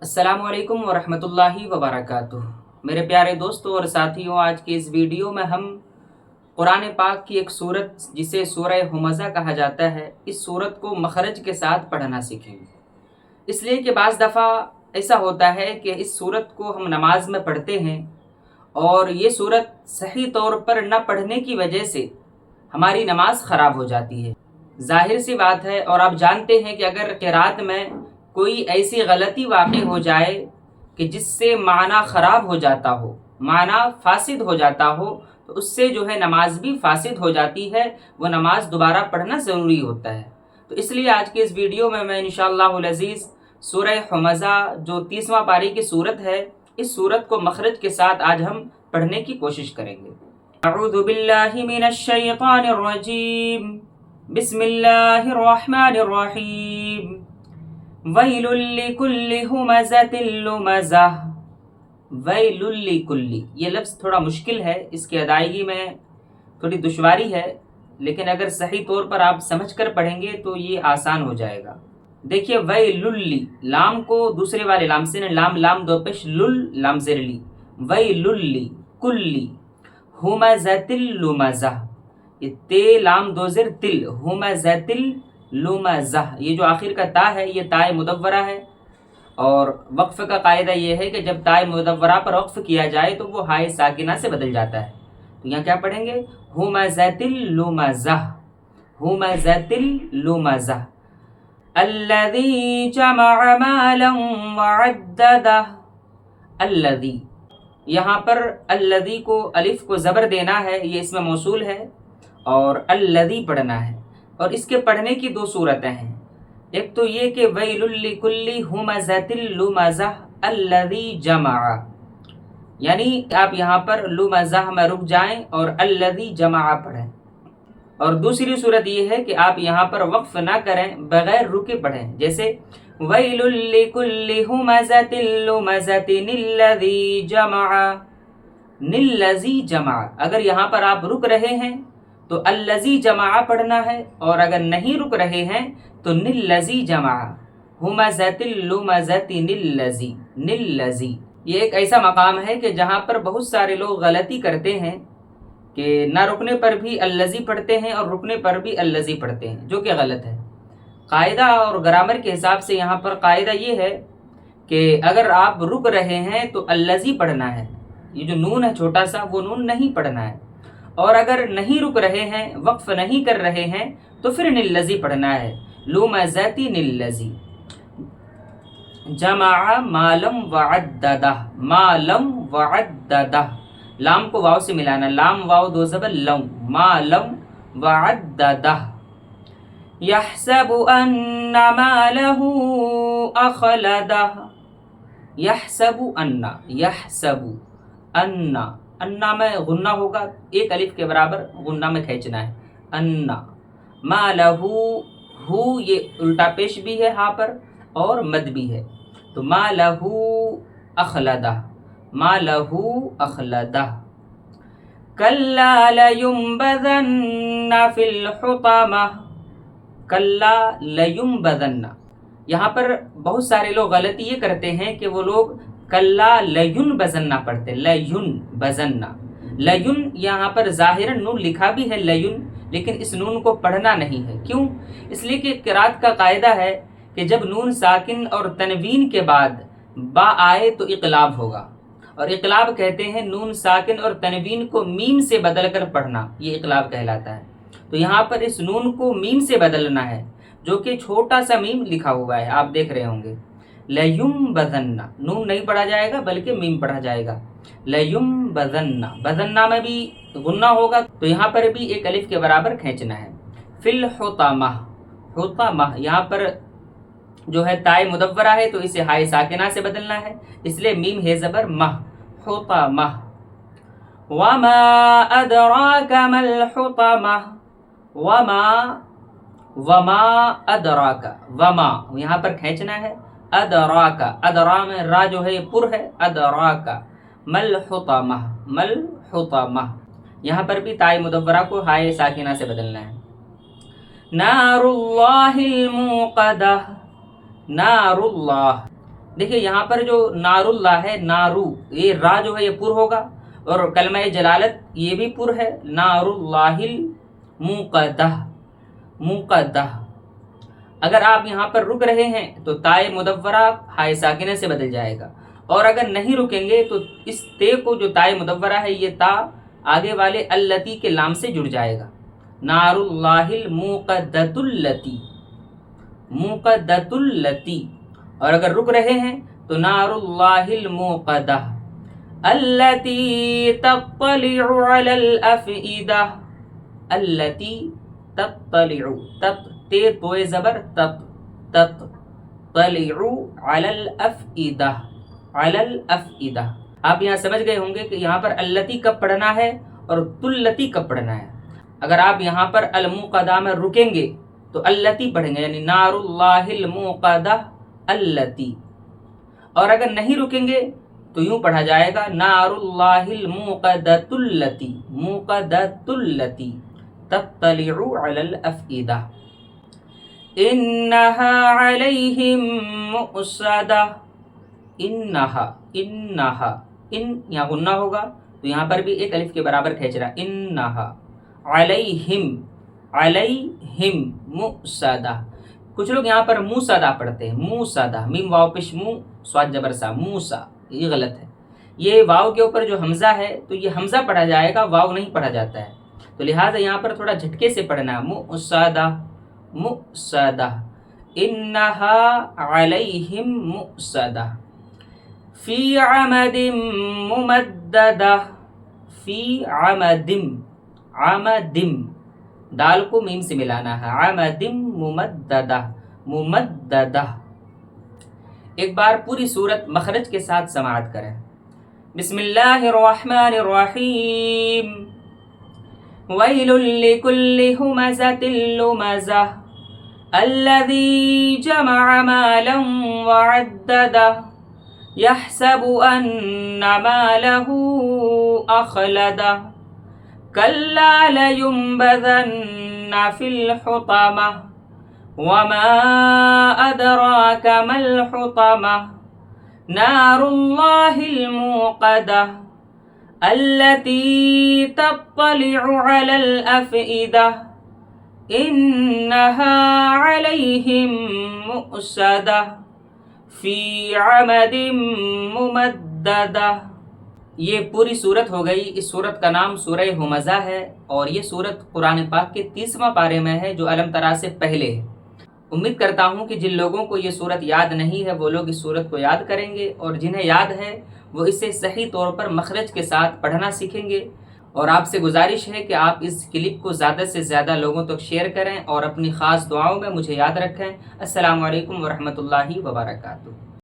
अस्सलामु अलैकुम वरहमतुल्लाहि वबरकातुह। मेरे प्यारे दोस्तों और साथियों, आज के इस वीडियो में हम कुरान पाक की एक सूरत जिसे सूरह हुमज़ा कहा जाता है, इस सूरत को मखरज के साथ पढ़ना सीखेंगे। इसलिए कि बाज़ दफ़ा ऐसा होता है कि इस सूरत को हम नमाज में पढ़ते हैं और ये सूरत सही तौर पर न पढ़ने की वजह से हमारी नमाज ख़राब हो जाती है। ज़ाहिर सी बात है, और आप जानते हैं कि अगर क़िरात में कोई ऐसी गलती वाक़ई हो जाए कि जिससे माना ख़राब हो जाता हो, माना फासिद हो जाता हो, तो उससे जो है नमाज भी फासिद हो जाती है। वो नमाज दोबारा पढ़ना ज़रूरी होता है। तो इसलिए आज के इस वीडियो में मैं इंशाअल्लाहुल अज़ीज़ सूरह हुमज़ा जो 30वां पारी की सूरत है, इस सूरत को मखरज के साथ आज हम पढ़ने की कोशिश करेंगे। अऊज़ु बिल्लाहि मिनश शैतानिर रजीम, बिस्मिल्लाहिर रहमानिर रहीम। वैलुल लिकुल्लि हुमज़तिल लुमज़ह। वैलुल लिकुल्लि, ये लफ्ज़ थोड़ा मुश्किल है, इसकी अदायगी में थोड़ी दुश्वारी है, लेकिन अगर सही तौर पर आप समझ कर पढ़ेंगे तो ये आसान हो जाएगा। देखिए, वैलुल्ली, लाम को दूसरे वाले लाम से, लाम लाम दो पेश, लुल लाम ज़ेर ली, वैलुल्लि कुल्ली हुमज़तिल लुमज़ह, ये ते लाम दो ज़ेर तिल, हुमज़तिल लुमज़ह। ये जो आखिर का ता है ये ताए मुदव्वरा है, और वक्फ़ का कायदा ये है कि जब ताए मुदव्वरा पर वक्फ़ किया जाए तो वो हाय साकिना से बदल जाता है। तो यहाँ क्या पढ़ेंगे? हुमज़तिल लुमज़ह, हुमज़तिल लुमज़ह। अल्लज़ी जमअ मालन वअद्ददह। अल्लज़ी, यहाँ पर अल्लज़ी को अलिफ को ज़बर देना है, ये इसमें मौसूल है, और अल्लज़ी पढ़ना है। और इसके पढ़ने की दो सूरतें हैं। एक तो ये कि वैलुल लिकुल्लि हुमज़तिल लुमज़ह अल्लज़ी जमअ, यानी आप यहाँ पर लुमज़ह में रुक जाएं और अल्लज़ी जमअ पढ़ें। और दूसरी सूरत ये है कि आप यहाँ पर वक्फ ना करें, बगैर रुके पढ़ें, जैसे वैलुल लिकुल्लि हुमज़तिल लुमज़ति निल्लज़ी जमअ, निल्लज़ी जमअ। अगर यहाँ पर आप रुक रहे हैं तो अल्लज़ी जमा पढ़ना है, और अगर नहीं रुक रहे हैं तो निल्लज़ी जमा, हुमज़तिल लुमज़ति निल्लज़ी, निल्लज़ी। ये एक ऐसा मकाम है कि जहाँ पर बहुत सारे लोग गलती करते हैं कि ना रुकने पर भी अल्लज़ी पढ़ते हैं और रुकने पर भी अल्लज़ी पढ़ते हैं, जो कि गलत है। कायदा और ग्रामर के हिसाब से यहाँ पर कायदा ये है कि अगर आप रुक रहे हैं तो अल्लज़ी पढ़ना है, ये जो नून है छोटा सा, वो नून नहीं पढ़ना है। और अगर नहीं रुक रहे हैं, वक्फ नहीं कर रहे हैं, तो फिर निल्लज़ी पढ़ना है, लुमज़ति निल्लज़ी। जमा मालम वअद्ददह, मालम वअद्ददह, लाम को वाव से मिलाना, लाम वाव दो ज़बर लम, मालम वअद्ददह। यहसबु अन्ना मालहू अखलदह। यहसबु अन्ना, यहसबु अन्ना, अन्ना में गुन्ना होगा, एक अलिफ के बराबर गुन्ना में खींचना है, अन्ना। मालहू, हु ये उल्टा पेश भी है यहाँ पर और मद भी है, तो मालहू अखलदा, मालहू अखलदा। कल्ला लयुंबज़न्ना फिल हुतमह, कल्ला लयुंबज़न्ना। यहाँ पर बहुत सारे लोग गलती ये करते हैं कि वो लोग कल्ला लयुन बजन्ना पढ़ते, लयुन बजन्ना। लयुन यहाँ पर ज़ाहिरन नून लिखा भी है लयुन, लेकिन इस नून को पढ़ना नहीं है। क्यों? इसलिए कि क़िरात का कायदा है कि जब नून साकिन और तनवीन के बाद बा आए तो इक़लाब होगा, और इक़लाब कहते हैं नून साकिन और तनवीन को मीम से बदल कर पढ़ना, ये इक़लाब कहलाता है। तो यहाँ पर इस नून को मीम से बदलना है, जो कि छोटा सा मीम लिखा हुआ है, आप देख रहे होंगे। लयुंबज़न्ना, नून नहीं पढ़ा जाएगा बल्कि मीम पढ़ा जाएगा, लयुंबज़न्ना। बज़न्ना में भी गुन्ना होगा, तो यहाँ पर भी एक अलिफ के बराबर खींचना है। फिल हुतमह, हुतमह, यहाँ पर जो है ताए मुदव्वरा है तो इसे हाय साकिना से बदलना है, इसलिए मीम है ज़बर मह, हुतमह। वमा अदराका मल हुतमह, वमा, वमा अदराका, वमा यहाँ पर खींचना है, अदराका, अदरा में रा जो है पुर है, अदराका मल हुतमह, मल हुतमह। यहाँ पर भी ताए मुदव्वरा को हाय साकिना से बदलना है। नारुल्लाहिल मुक़दह, नारुल्लाह, دیکھیے یہاں پر جو نار اللہ ہے، نارو، یہ را جو ہے یہ پر ہوگا، اور کلمہ جلالت یہ بھی پر ہے، نار اللہ الموقدہ، موقدہ۔ اگر آپ یہاں پر رک رہے ہیں تو تائے مدورہ ہائے ساکنہ سے بدل جائے گا، اور اگر نہیں رکیں گے تو اس تے کو جو تائے مدورہ ہے یہ تا آگے والے اللتی کے لام سے جڑ جائے گا، نار اللہ الموقدۃ اللتی، موقدۃ اللتی۔ اور اگر رک رہے ہیں تو نار اللہ الموقدہ التی تطلع علی الافئدہ، التی تطلع، تط تے توئے زبر تط، تطلع علی الافئدہ، علی الافئدہ۔ آپ یہاں سمجھ گئے ہوں گے کہ یہاں پر التی کب پڑھنا ہے اور تلتی کب پڑھنا ہے۔ اگر آپ یہاں پر الموقدہ میں رکیں گے تو التی پڑھیں گے، یعنی نار اللہ الموقدہ التی، اور اگر نہیں رکیں گے تو یوں پڑھا جائے گا نار اللہ الموقدۃ التی، موقدۃ التی تطلع علی الافئدہ، انہا علیہم مؤصدہ، انہا، انہا، ان یہاں غنہ ہوگا تو یہاں پر بھی ایک الف کے برابر کھینچ رہا، انہا علیہم، علیہم مؤصدہ۔ کچھ لوگ یہاں پر موصدہ پڑھتے ہیں، موصدہ، میم واو پیش مو صاد جبر سا، موسا، یہ غلط ہے۔ یہ واو کے اوپر جو حمزہ ہے تو یہ حمزہ پڑھا جائے گا، واو نہیں پڑھا جاتا ہے، تو لہٰذا یہاں پر تھوڑا جھٹکے سے پڑھنا ہے، مؤصدہ، مؤصدہ، انہا علیہم مؤصدہ، فی عمد ممددہ، فی عمد، عمد، دال کو میم سے ملانا ہے، عمد ممددہ، ممددہ۔ ایک بار پوری صورت مخرج کے ساتھ سماعت کریں۔ بسم اللہ الرحمن الرحیم، ویل لکل ہمزۃ لمزہ الذی جمع مالا وعددہ یحسب ان مالہ اخلدہ کلا لینبذن فی الحطمہ وما ادراک ما الحطمہ نار اللہ الموقدہ التی تطلع علی الافئدہ انہا علیہم مؤصدہ فی عمد ممددہ۔ یہ پوری صورت ہو گئی۔ اس صورت کا نام سورہ ہمزہ ہے، اور یہ صورت قرآن پاک کے 30واں پارے میں ہے جو الم ترا سے پہلے ہے۔ امید کرتا ہوں کہ جن لوگوں کو یہ صورت یاد نہیں ہے وہ لوگ اس صورت کو یاد کریں گے، اور جنہیں یاد ہے وہ اسے صحیح طور پر مخرج کے ساتھ پڑھنا سیکھیں گے۔ اور آپ سے گزارش ہے کہ آپ اس کلپ کو زیادہ سے زیادہ لوگوں تک شیئر کریں اور اپنی خاص دعاؤں میں مجھے یاد رکھیں۔ السلام علیکم ورحمۃ اللہ وبرکاتہ۔